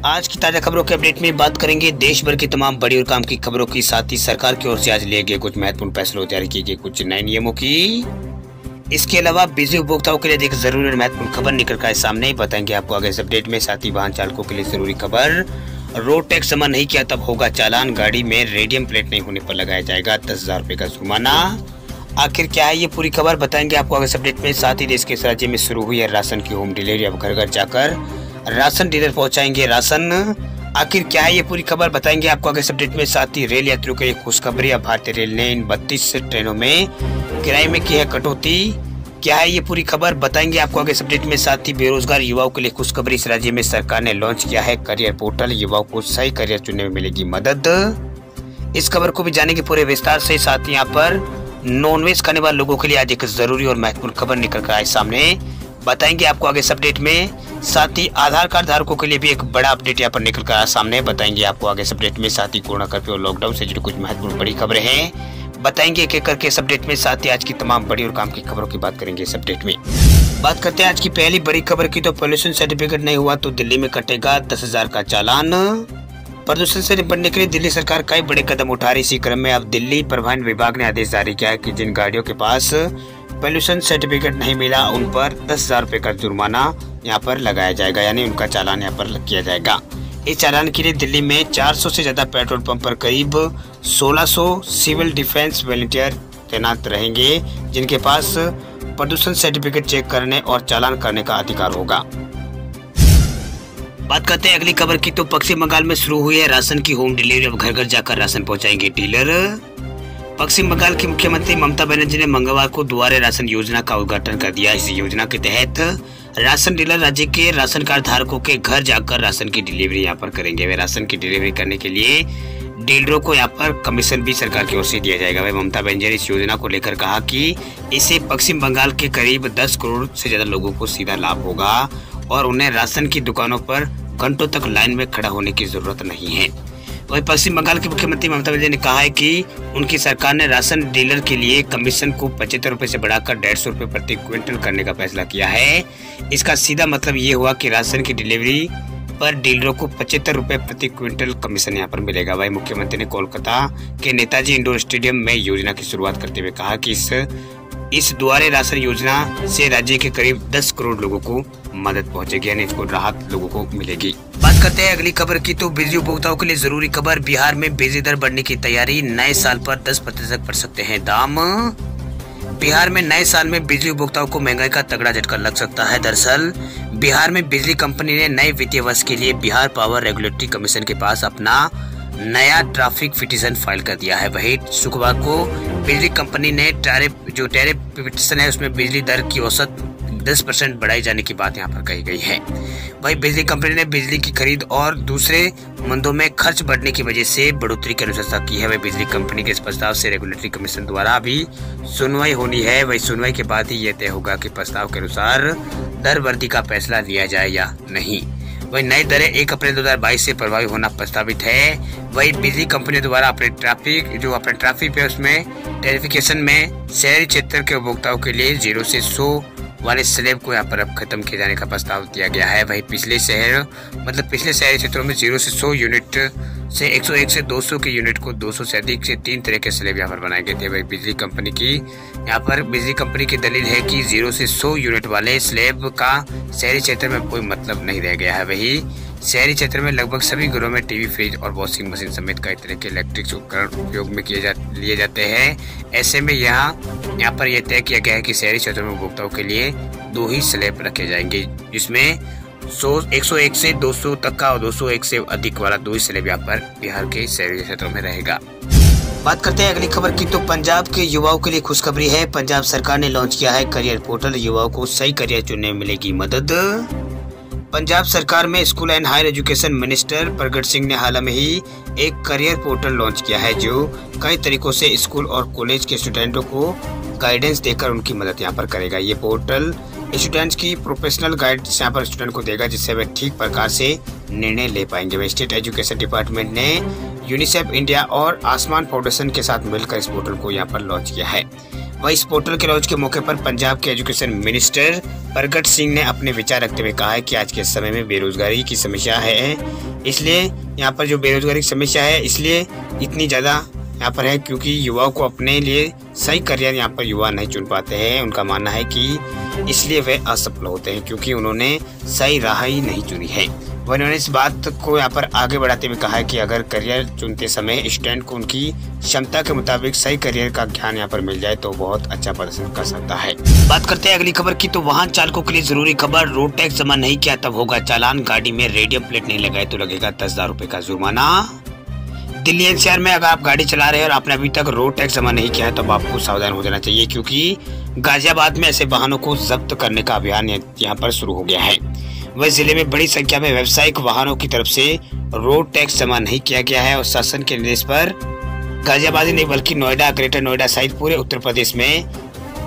आज की ताजा खबरों के अपडेट में बात करेंगे देश भर की तमाम बड़ी और काम की खबरों की, साथ ही सरकार की ओर से आज लिए गए कुछ महत्वपूर्ण फैसलों, जारी किए गए कुछ नए नियमों की। इसके अलावा बिजली उपभोक्ताओं के लिए एक जरूरी और महत्वपूर्ण खबर निकल कर सामने बताएंगे आपको आगे इस अपडेट में। साथ ही वाहन चालकों के लिए जरूरी खबर, रोड टैक्स जमा नहीं किया तब होगा चालान, गाड़ी में रेडियम प्लेट नहीं होने पर लगाया जाएगा 10,000 रुपए का जुर्माना। आखिर क्या है ये पूरी खबर बताएंगे आपको आगे इस अपडेट में। साथ ही देश के राज्य में शुरू हुई है राशन की होम डिलीवरी, अब घर घर जाकर राशन डीलर पहुंचाएंगे राशन। आखिर क्या है ये पूरी खबर बताएंगे आपको आगे इस अपडेट में। साथ ही रेल यात्रियों के लिए खुशखबरी, अब भारतीय रेल ने इन 32 ट्रेनों में किराए में की है कटौती। क्या है ये पूरी खबर बताएंगे आपको आगे इस अपडेट में। साथ ही बेरोजगार युवाओं के लिए खुशखबरी, इस राज्य में सरकार ने लॉन्च किया है करियर पोर्टल, युवाओं को सही करियर चुनने में मिलेगी मदद। इस खबर को भी जानेंगे पूरे विस्तार से। साथ ही यहाँ पर नॉनवेज खाने वाले लोगों के लिए आज एक जरूरी और महत्वपूर्ण खबर निकल कर आए सामने, बताएंगे आपको आगे इस अपडेट में। साथ ही आधार कार्ड धारकों के लिए भी एक बड़ा अपडेट यहाँ पर निकल कर आया सामने, बताएंगे आपको आगे इस अपडेट में। साथ ही कोरोना कर्फ्यू और लॉकडाउन से जुड़ी कुछ महत्वपूर्ण बड़ी खबरें हैं, बताएंगे एक एक करके इस अपडेट में। साथ ही आज की तमाम बड़ी और काम की खबरों की बात करेंगे इस अपडेट में। बात करते हैं आज की पहली बड़ी खबर की, तो पोल्यूशन सर्टिफिकेट नहीं हुआ तो दिल्ली में कटेगा 10,000 का चालान। प्रदूषण से निपटने के लिए दिल्ली सरकार कई बड़े कदम उठा रही। इसी क्रम में अब दिल्ली परिवहन विभाग ने आदेश जारी किया है कि जिन गाड़ियों के पास पोल्यूशन सर्टिफिकेट नहीं मिला उन पर 10,000 रुपए का जुर्माना यहाँ पर लगाया जाएगा, यानी उनका चालान यहाँ पर किया जाएगा। इस चालान के लिए दिल्ली में 400 से ज्यादा पेट्रोल पंप पर करीब 1600 सिविल डिफेंस वॉलंटियर तैनात रहेंगे, जिनके पास प्रदूषण सर्टिफिकेट चेक करने और चालान करने का अधिकार होगा। बात करते हैं अगली खबर की, तो पश्चिम बंगाल में शुरू हुई है राशन की होम डिलीवरी, अब घर घर जाकर राशन पहुंचाएंगे डीलर। पश्चिम बंगाल की मुख्यमंत्री ममता बनर्जी ने मंगलवार को दुआरे राशन योजना का उद्घाटन कर दिया। इस योजना के तहत राशन डीलर राज्य के राशन कार्ड धारकों के घर जाकर राशन की डिलीवरी यहाँ पर करेंगे। वे राशन की डिलीवरी करने के लिए डीलरों को यहाँ पर कमीशन भी सरकार की ओर से दिया जाएगा। वह ममता बनर्जी ने इस योजना को लेकर कहा कि इससे पश्चिम बंगाल के करीब 10 करोड़ से ज्यादा लोगों को सीधा लाभ होगा और उन्हें राशन की दुकानों पर घंटों तक लाइन में खड़ा होने की जरूरत नहीं है। वहीं पश्चिम बंगाल की मुख्यमंत्री ममता बनर्जी ने कहा है कि उनकी सरकार ने राशन डीलर के लिए कमीशन को 75 रुपए से बढ़ाकर 150 रुपए प्रति क्विंटल करने का फैसला किया है। इसका सीधा मतलब ये हुआ कि राशन की डिलीवरी पर डीलरों को 75 रुपए प्रति क्विंटल कमीशन यहाँ पर मिलेगा। वहीं मुख्यमंत्री ने कोलकाता के नेताजी इंडोर स्टेडियम में योजना की शुरुआत करते हुए कहा कि इस दुआरे राशन योजना से राज्य के करीब 10 करोड़ लोगों को मदद पहुंचेगी, यानी इसको राहत लोगों को मिलेगी। बात करते हैं अगली खबर की, तो बिजली उपभोक्ताओं के लिए जरूरी खबर, बिहार में बिजली दर बढ़ने की तैयारी, नए साल पर 10% बढ़ सकते हैं दाम। बिहार में नए साल में बिजली उपभोक्ताओं को महंगाई का तगड़ा झटका लग सकता है। दरअसल बिहार में बिजली कंपनी ने नए वित्तीय वर्ष के लिए बिहार पावर रेगुलेटरी कमीशन के पास अपना नया ट्रैफिक पिटीशन फाइल कर दिया है। वही शुक्रवार को बिजली कंपनी ने टैरिफ पिटीशन है उसमें बिजली दर की औसत 10% बढ़ाई जाने की बात यहाँ पर कही गई है। वही बिजली कंपनी ने बिजली की खरीद और दूसरे मंदों में खर्च बढ़ने की वजह से बढ़ोतरी की अनुशंसा की है। वही बिजली कंपनी के इस प्रस्ताव से रेगुलेटरी कमीशन द्वारा अभी सुनवाई होनी है। वही सुनवाई के बाद ही यह तय होगा कि प्रस्ताव के अनुसार दर वृद्धि का फैसला लिया जाए या नहीं। वही नई दरें 1 अप्रैल 2022 से प्रभावी होना प्रस्तावित है। वही बिजली कंपनी द्वारा अपने ट्रैफिक पे उसमें टेरिफिकेशन में शहरी क्षेत्र के उपभोक्ताओं के लिए 0 से 100 वाले स्लैब को यहाँ पर अब खत्म किए जाने का प्रस्ताव दिया गया है। वही पिछले शहरी क्षेत्रों में 0 से 100 यूनिट से 101 से 200 के यूनिट को 200 से अधिक से 3 तरह के स्लैब यहाँ पर बनाए गए थे। वही बिजली कंपनी की दलील है कि 0 से 100 यूनिट वाले स्लैब का शहरी क्षेत्र में कोई मतलब नहीं रह गया है। वही शहरी क्षेत्र में लगभग सभी घरों में टीवी, फ्रिज और वॉशिंग मशीन समेत कई तरह के इलेक्ट्रिक उपकरण उपयोग में लिए जाते हैं। ऐसे में यहाँ पर यह तय किया गया है कि शहरी क्षेत्रों में उपभोक्ताओं के लिए 2 ही स्लैब रखे जाएंगे, जिसमें 101 से 200 तक का और 201 से अधिक वाला 2 ही स्लैब यहाँ पर बिहार के शहरी क्षेत्रों में रहेगा। बात करते हैं अगली खबर की, तो पंजाब के युवाओं के लिए खुशखबरी है। पंजाब सरकार ने लॉन्च किया है करियर पोर्टल, युवाओं को सही करियर चुनने में मिलेगी मदद। पंजाब सरकार में school and higher education minister Pargat Singh ने हाल में ही एक करियर पोर्टल लॉन्च किया है, जो कई तरीकों से स्कूल और कॉलेज के स्टूडेंटों को गाइडेंस देकर उनकी मदद यहाँ पर करेगा। ये पोर्टल स्टूडेंट्स की प्रोफेशनल गाइड्स यहाँ पर स्टूडेंट को देगा, जिससे वे ठीक प्रकार से निर्णय ले पाएंगे। वे स्टेट एजुकेशन डिपार्टमेंट ने यूनिसेफ इंडिया और आसमान फाउंडेशन के साथ मिलकर इस पोर्टल को यहाँ पर लॉन्च किया है। वहीं इस पोर्टल के लॉन्च के मौके पर पंजाब के एजुकेशन मिनिस्टर प्रगट सिंह ने अपने विचार रखते हुए कहा है कि आज के समय में बेरोजगारी की समस्या है, इसलिए यहाँ पर जो बेरोजगारी की समस्या है इसलिए इतनी ज़्यादा यहाँ पर है क्योंकि युवाओं को अपने लिए सही करियर यहाँ पर युवा नहीं चुन पाते हैं। उनका मानना है कि इसलिए वे असफल होते हैं क्योंकि उन्होंने सही राह ही नहीं चुनी है। वह उन्होंने इस बात को यहाँ पर आगे बढ़ाते हुए कहा है कि अगर करियर चुनते समय स्टूडेंट को उनकी क्षमता के मुताबिक सही करियर का ज्ञान यहाँ पर मिल जाए तो बहुत अच्छा प्रदर्शन कर सकता है। बात करते हैं अगली खबर की, तो वाहन चालकों के लिए जरूरी खबर, रोड टैक्स जमा नहीं किया तब होगा चालान, गाड़ी में रेडियम प्लेट नहीं लगाए तो लगेगा 10,000 रुपए का जुर्माना। दिल्ली एनसीआर में अगर आप गाड़ी चला रहे हैं और आपने अभी तक रोड टैक्स जमा नहीं किया है तो आपको सावधान हो जाना चाहिए क्योंकि गाजियाबाद में ऐसे वाहनों को जब्त करने का अभियान यहाँ पर शुरू हो गया है। वह जिले में बड़ी संख्या में व्यावसायिक वाहनों की तरफ से रोड टैक्स जमा नहीं किया गया है और शासन के निर्देश पर गाजियाबाद ही नहीं बल्कि नोएडा, ग्रेटर नोएडा सहित पूरे उत्तर प्रदेश में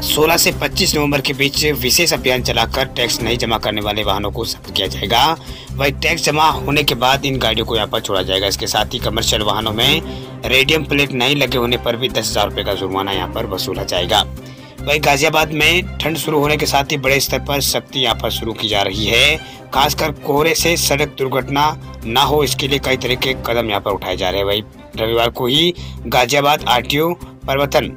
16 से 25 नवंबर के बीच विशेष अभियान चलाकर टैक्स नहीं जमा करने वाले वाहनों को जब्त किया जाएगा। वही टैक्स जमा होने के बाद इन गाड़ियों को यहाँ पर छोड़ा जाएगा। इसके साथ ही कमर्शियल वाहनों में रेडियम प्लेट नहीं लगे होने पर भी 10,000 रुपए का जुर्माना यहाँ पर वसूला जाएगा। वही गाजियाबाद में ठंड शुरू होने के साथ ही बड़े स्तर पर सख्ती यहाँ पर शुरू की जा रही है। खासकर कोहरे से सड़क दुर्घटना न हो इसके लिए कई तरह के कदम यहाँ पर उठाए जा रहे हैं। वही रविवार को ही गाजियाबाद आरटीओ प्रवर्तन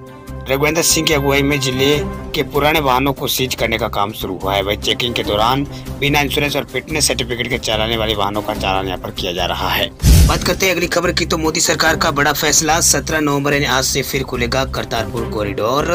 रघुवेंद्र सिंह की अगुवाई में जिले के पुराने वाहनों को सीज करने का काम शुरू हुआ है। वही चेकिंग के दौरान बिना इंश्योरेंस और फिटनेस सर्टिफिकेट के चलाने वाले वाहनों का चालान यहाँ पर किया जा रहा है। बात करते हैं अगली खबर की, तो मोदी सरकार का बड़ा फैसला, 17 नवंबर यानी आज से फिर खुलेगा करतारपुर कॉरिडोर।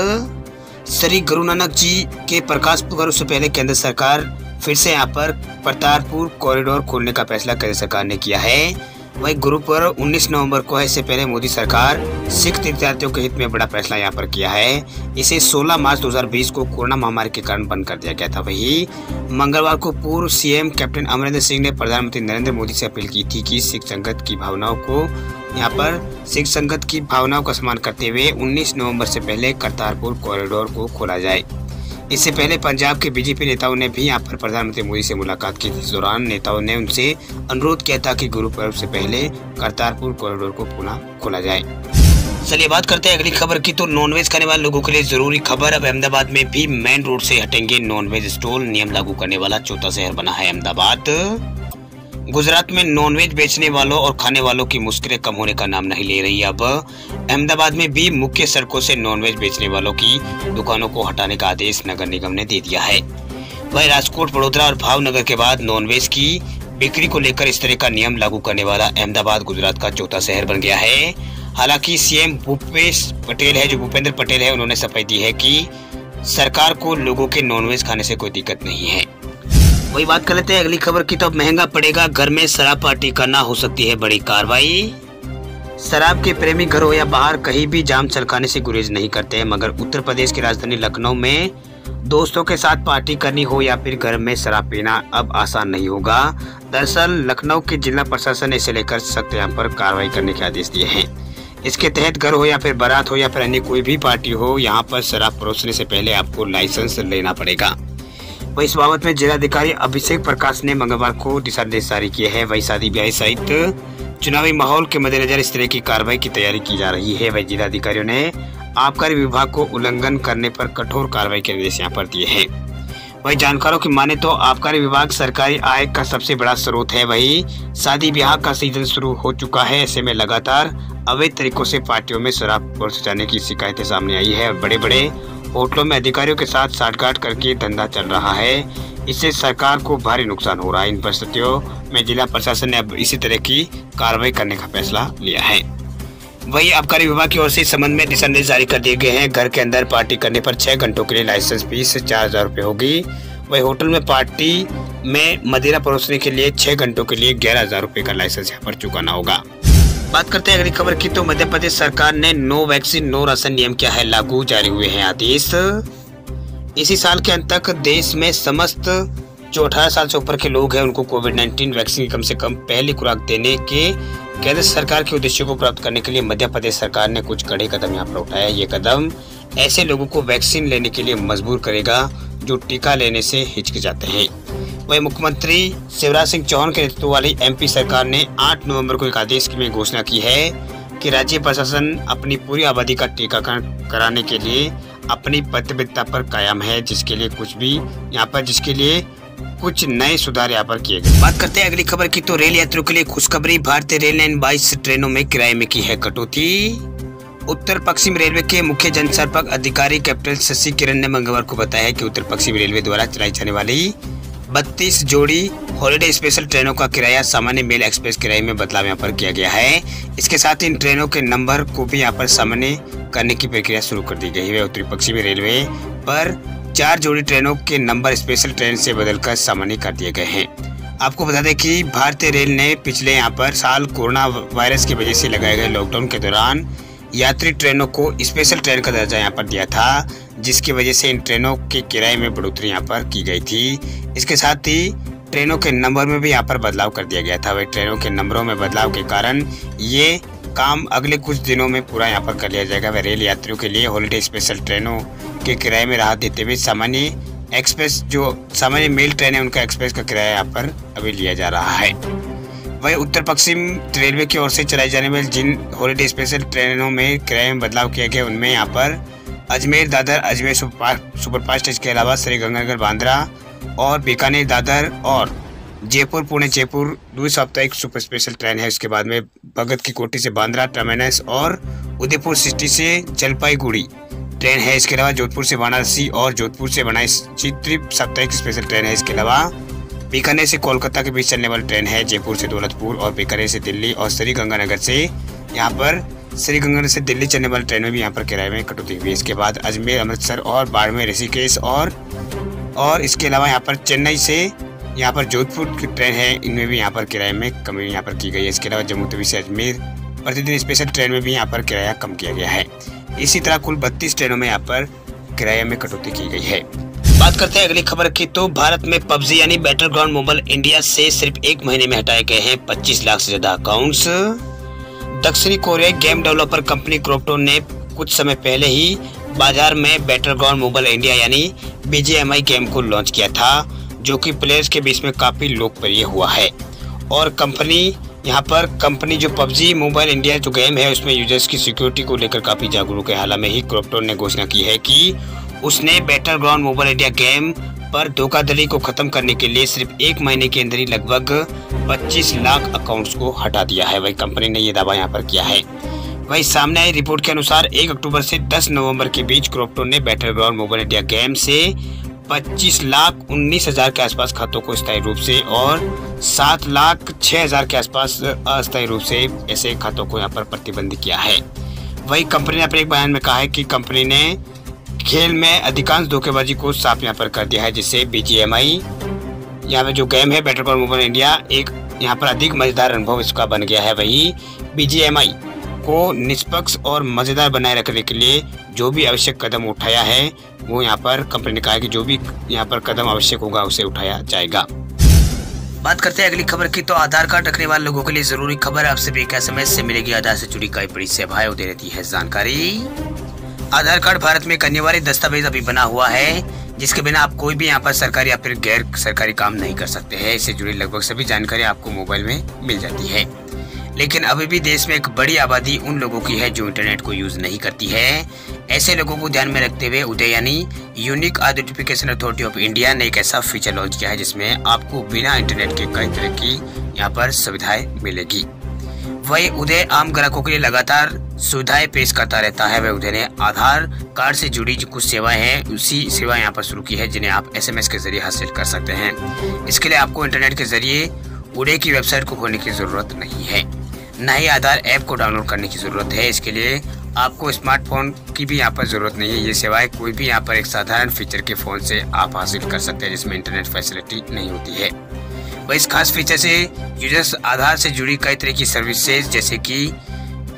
श्री गुरु नानक जी के प्रकाश पर्व से पहले केंद्र सरकार फिर से यहाँ पर करतारपुर कॉरिडोर खोलने का फैसला केंद्र सरकार ने किया है। वही गुरु पर्व 19 नवंबर को है। इससे पहले मोदी सरकार सिख तीर्थयात्रियों के हित में बड़ा फैसला यहाँ पर किया है। इसे 16 मार्च 2020 को कोरोना महामारी के कारण बंद कर दिया गया था। वही मंगलवार को पूर्व सीएम कैप्टन अमरिंदर सिंह ने प्रधानमंत्री नरेंद्र मोदी से अपील की थी कि सिख संगत की भावनाओं का सम्मान करते हुए 19 नवंबर से पहले करतारपुर कॉरिडोर को खोला जाए। इससे पहले पंजाब के बीजेपी नेताओं ने भी यहाँ पर प्रधानमंत्री मोदी से मुलाकात की थी। इस दौरान नेताओं ने उनसे अनुरोध किया था कि गुरु पर्व से पहले करतारपुर कॉरिडोर को पुनः खोला जाए। चलिए बात करते हैं अगली खबर की, तो नॉनवेज खाने वाले लोगों के लिए जरूरी खबर। अब अहमदाबाद में भी मेन रोड से हटेंगे नॉनवेज स्टॉल, नियम लागू करने वाला चौथा शहर बना है अहमदाबाद। गुजरात में नॉनवेज बेचने वालों और खाने वालों की मुश्किलें कम होने का नाम नहीं ले रही। अब अहमदाबाद में भी मुख्य सड़कों से नॉनवेज बेचने वालों की दुकानों को हटाने का आदेश नगर निगम ने दे दिया है। वहीं राजकोट, बड़ोदरा और भावनगर के बाद नॉनवेज की बिक्री को लेकर इस तरह का नियम लागू करने वाला अहमदाबाद गुजरात का चौथा शहर बन गया है। हालांकि सीएम भूपेंद्र पटेल है, उन्होंने शपथ दी है कि सरकार को लोगों के नॉनवेज खाने से कोई दिक्कत नहीं है। वही बात कर लेते हैं अगली खबर की, तो अब महंगा पड़ेगा, घर में शराब पार्टी करना, हो सकती है बड़ी कार्रवाई। शराब के प्रेमी घर हो या बाहर कहीं भी जाम छलकाने से गुरेज नहीं करते हैं, मगर उत्तर प्रदेश की राजधानी लखनऊ में दोस्तों के साथ पार्टी करनी हो या फिर घर में शराब पीना अब आसान नहीं होगा। दरअसल लखनऊ के जिला प्रशासन ने इसे लेकर सख्त यहाँ पर कार्रवाई करने के आदेश दिए हैं। इसके तहत घर हो या फिर बारात हो या फिर अन्य कोई भी पार्टी हो, यहाँ पर शराब परोसने से पहले आपको लाइसेंस लेना पड़ेगा। वही इस बाबत में जिलाधिकारी अभिषेक प्रकाश ने मंगलवार को दिशा निर्देश जारी किए हैं। वही शादी ब्याह सहित चुनावी माहौल के मद्देनजर इस तरह की कार्रवाई की तैयारी की जा रही है। वही जिलाधिकारियों ने आबकारी विभाग को उल्लंघन करने पर कठोर कार्रवाई के निर्देश यहाँ पर दिए हैं। वही जानकारों की माने तो आबकारी विभाग सरकारी आय का सबसे बड़ा स्रोत है। वही शादी ब्याह का सीजन शुरू हो चुका है, ऐसे में लगातार अवैध तरीकों से पार्टियों में शराब परोसे जाने की शिकायतें सामने आई है। बड़े बड़े होटलों में अधिकारियों के साथ साठगांठ करके धंधा चल रहा है, इससे सरकार को भारी नुकसान हो रहा है। इन परिस्थितियों में जिला प्रशासन ने अब इसी तरह की कार्रवाई करने का फैसला लिया है। वही आबकारी विभाग की ओर से इस संबंध में दिशा निर्देश जारी कर दिए गए हैं। घर के अंदर पार्टी करने पर 6 घंटों के लिए लाइसेंस फीस 4,000 रुपये होगी। वही होटल में पार्टी में मदिरा परोसने के लिए 6 घंटों के लिए 11,000 रुपये का लाइसेंस यहाँ पर चुकाना होगा। बात करते हैं अगली खबर की, तो मध्य प्रदेश सरकार ने नो वैक्सीन नो राशन नियम किया है लागू, जारी हुए हैं आदेश। इसी साल के अंत तक देश में समस्त जो 18 साल से ऊपर के लोग हैं उनको कोविड-19 वैक्सीन कम से कम पहली खुराक देने के केंद्र सरकार के उद्देश्य को प्राप्त करने के लिए मध्य प्रदेश सरकार ने कुछ कड़े कदम यहाँ पर उठाया। ये कदम ऐसे लोगों को वैक्सीन लेने के लिए मजबूर करेगा जो टीका लेने से हिचकिचाते हैं। वही मुख्यमंत्री शिवराज सिंह चौहान के नेतृत्व वाली एमपी सरकार ने 8 नवंबर को एक आदेश में घोषणा की है कि राज्य प्रशासन अपनी पूरी आबादी का टीकाकरण कराने के लिए अपनी प्रतिबद्धता पर कायम है, जिसके लिए कुछ नए सुधार यहाँ पर किए गए। बात करते हैं अगली खबर की, तो रेल यात्रियों के लिए खुशखबरी। भारतीय रेल ने 22 ट्रेनों में किराए में की है कटौती। उत्तर पश्चिम रेलवे के मुख्य जनसंपर्क अधिकारी कैप्टन शशि किरण ने मंगलवार को बताया कि उत्तर पश्चिम रेलवे द्वारा चलाई जाने वाली 32 जोड़ी हॉलिडे स्पेशल ट्रेनों का किराया सामान्य मेल एक्सप्रेस किराए में बदलाव यहाँ पर किया गया है। इसके साथ इन ट्रेनों के नंबर को भी यहाँ पर सामान्य करने की प्रक्रिया शुरू कर दी गई है। उत्तरी पश्चिमी रेलवे पर 4 जोड़ी ट्रेनों के नंबर स्पेशल ट्रेन से बदलकर सामान्य कर दिए गए हैं। आपको बता दें कि भारतीय रेल ने पिछले यहाँ पर साल कोरोना वायरस की वजह से लगाए गए लॉकडाउन के दौरान यात्री ट्रेनों को स्पेशल ट्रेन का दर्जा यहाँ पर दिया था, जिसकी वजह से इन ट्रेनों के किराए में बढ़ोतरी यहाँ पर की गई थी। इसके साथ ही ट्रेनों के नंबर में भी यहाँ पर बदलाव कर दिया गया था। वही ट्रेनों के नंबरों में बदलाव के कारण ये काम अगले कुछ दिनों में पूरा यहाँ पर कर लिया जाएगा। वह रेल यात्रियों के लिए हॉलिडे स्पेशल ट्रेनों के किराए में राहत देते हुए सामान्य एक्सप्रेस जो सामान्य मेल ट्रेन है उनका एक्सप्रेस का किराया यहाँ पर अभी लिया जा रहा है। वही उत्तर पश्चिम रेलवे की ओर से चलाई जाने वाली जिन हॉलिडे स्पेशल ट्रेनों में किराए में बदलाव किया गया उनमें यहाँ पर अजमेर दादर अजमेर सुपरफास्ट के अलावा श्रीगंगानगर बांद्रा और बीकानेर दादर और जयपुर पुणे जयपुर 2 साप्ताहिक सुपर स्पेशल ट्रेन है। उसके बाद में भगत की कोठी से बांद्रा टर्मिनस और उदयपुर सिटी से जलपाईगुड़ी ट्रेन है। इसके अलावा जोधपुर से वाराणसी और जोधपुर से बनारस साप्ताहिक स्पेशल ट्रेन है। इसके अलावा बीकानेर से कोलकाता के बीच चलने वाली ट्रेन है। जयपुर से दौलतपुर और बीकानेर से दिल्ली और श्रीगंगानगर से दिल्ली चलने वाली ट्रेन में भी यहाँ पर किराए में कटौती हुई। इसके बाद अजमेर अमृतसर और बाड़मेर ऋषिकेश और इसके अलावा यहाँ पर चेन्नई से यहाँ पर जोधपुर की ट्रेन है, इनमें भी यहाँ पर किराए में कमी यहाँ पर की गई है। इसके अलावा जम्मू तवी से अजमेर प्रतिदिन स्पेशल ट्रेन में भी यहाँ पर किराया कम किया गया है। इसी तरह कुल 32 ट्रेनों में यहाँ पर किराए में कटौती की गई है। बात करते हैं अगली खबर की, तो भारत में पबजी यानी बैटलग्राउंड मोबाइल इंडिया से सिर्फ 1 महीने में हटाए गए हैं 25 लाख से ज्यादा अकाउंट्स। दक्षिणी कोरियाई गेम डेवलपर कंपनी क्रिप्टोन ने कुछ समय पहले ही बाजार में बैटलग्राउंड मोबाइल इंडिया यानी BGMI गेम को लॉन्च किया था, जो कि प्लेयर्स के बीच में काफी लोकप्रिय हुआ है। और कंपनी जो पबजी मोबाइल इंडिया जो गेम है उसमें यूजर्स की सिक्योरिटी को लेकर काफी जागरूक है। हाल में ही क्रिप्टोन ने घोषणा की है कि उसने बैटलग्राउंड मोबाइल इंडिया गेम पर धोखाधड़ी को खत्म करने के लिए सिर्फ 1 महीने के अंदर ही लगभग 25 लाख अकाउंट्स को हटा दिया है। वही कंपनी ने ये दावा यहाँ पर किया है। वही सामने आई रिपोर्ट के अनुसार 1 अक्टूबर से 10 नवंबर के बीच क्रिप्टोन ने बैटलग्राउंड मोबाइल इंडिया गेम से 25,19,000 के आसपास खातों को स्थायी रूप से और 7,06,000 के आसपास अस्थायी रूप से ऐसे खातों को यहाँ पर प्रतिबंधित किया है। वही कंपनी ने अपने एक बयान में कहा है कि कंपनी ने खेल में अधिकांश धोखेबाजी को साफ यहाँ पर कर दिया है, जिससे BGMI यहाँ पे जो गेम है बैटलग्राउंड मोबाइल इंडिया एक यहाँ पर अधिक मजेदार अनुभव इसका बन गया है। वही BGMI को निष्पक्ष और मजेदार बनाए रखने के लिए जो भी आवश्यक कदम उठाया है वो यहाँ पर कंपनी ने कहा है कि जो भी यहाँ पर कदम आवश्यक होगा उसे उठाया जाएगा। बात करते हैं अगली खबर की, तो आधार कार्ड रखने वाले लोगों के लिए जरूरी खबर। आपसे भी SMS से मिलेगी आधार से जुड़ी कई बड़ी सेवाएं दे रहती है जानकारी। आधार कार्ड भारत में एक अनिवार्य दस्तावेज अभी बना हुआ है, जिसके बिना आप कोई भी यहाँ पर सरकारी या फिर गैर सरकारी काम नहीं कर सकते हैं। इससे जुड़ी लगभग सभी जानकारी आपको मोबाइल में मिल जाती है। लेकिन अभी भी देश में एक बड़ी आबादी उन लोगों की है जो इंटरनेट को यूज नहीं करती है। ऐसे लोगों को ध्यान में रखते हुए उदय यानी unique identification authority of India ने एक ऐसा फीचर लॉन्च किया है जिसमें आपको बिना इंटरनेट के कई तरह की यहाँ पर सुविधाएं मिलेगी। वही उदय आम ग्राहकों के लिए लगातार सुविधाएं पेश करता रहता है। वह उदय ने आधार कार्ड से जुड़ी जो कुछ सेवाएं हैं उसी सेवाएं यहाँ पर शुरू की है, जिन्हें आप SMS के जरिए हासिल कर सकते हैं। इसके लिए आपको इंटरनेट के जरिए उदय की वेबसाइट को खोलने की जरूरत नहीं है, न ही आधार ऐप को डाउनलोड करने की जरूरत है। इसके लिए आपको स्मार्टफोन की भी यहाँ पर जरूरत नहीं है। ये सेवाएं कोई भी यहाँ पर एक साधारण फीचर के फोन से आप हासिल कर सकते हैं जिसमें इंटरनेट फैसिलिटी नहीं होती है। वह इस खास फीचर से यूजर्स आधार से जुड़ी कई तरह की सर्विसेज जैसे कि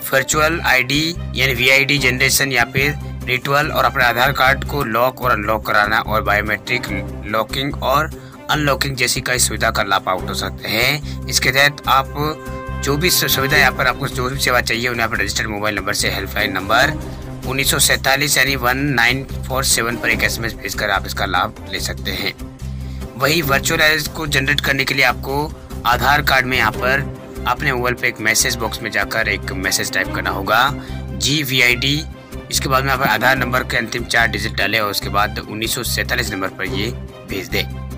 वर्चुअल ID यानी VID जनरेशन या फिर रिचुअल और अपने आधार कार्ड को लॉक और अनलॉक कराना और बायोमेट्रिक लॉकिंग और अनलॉकिंग जैसी कई सुविधा का लाभ उठा सकते हैं। इसके तहत आप जो भी सुविधा यहाँ पर आपको जो भी सेवा चाहिए उन्हें आप रजिस्टर्ड मोबाइल नंबर से हेल्पलाइन नंबर 1947 यानी 1947 पर एक SMS भेजकर आप इसका लाभ ले सकते हैं। वही वर्चुअल एड्रेस को जनरेट करने के लिए आपको आधार कार्ड में यहाँ पर अपने मोबाइल पे एक मैसेज बॉक्स में जाकर एक मैसेज टाइप करना होगा। GVID इसके बाद में आप आधार नंबर के अंतिम 4 डिजिट डालें और उसके बाद 1947 नंबर पर ये भेज दें।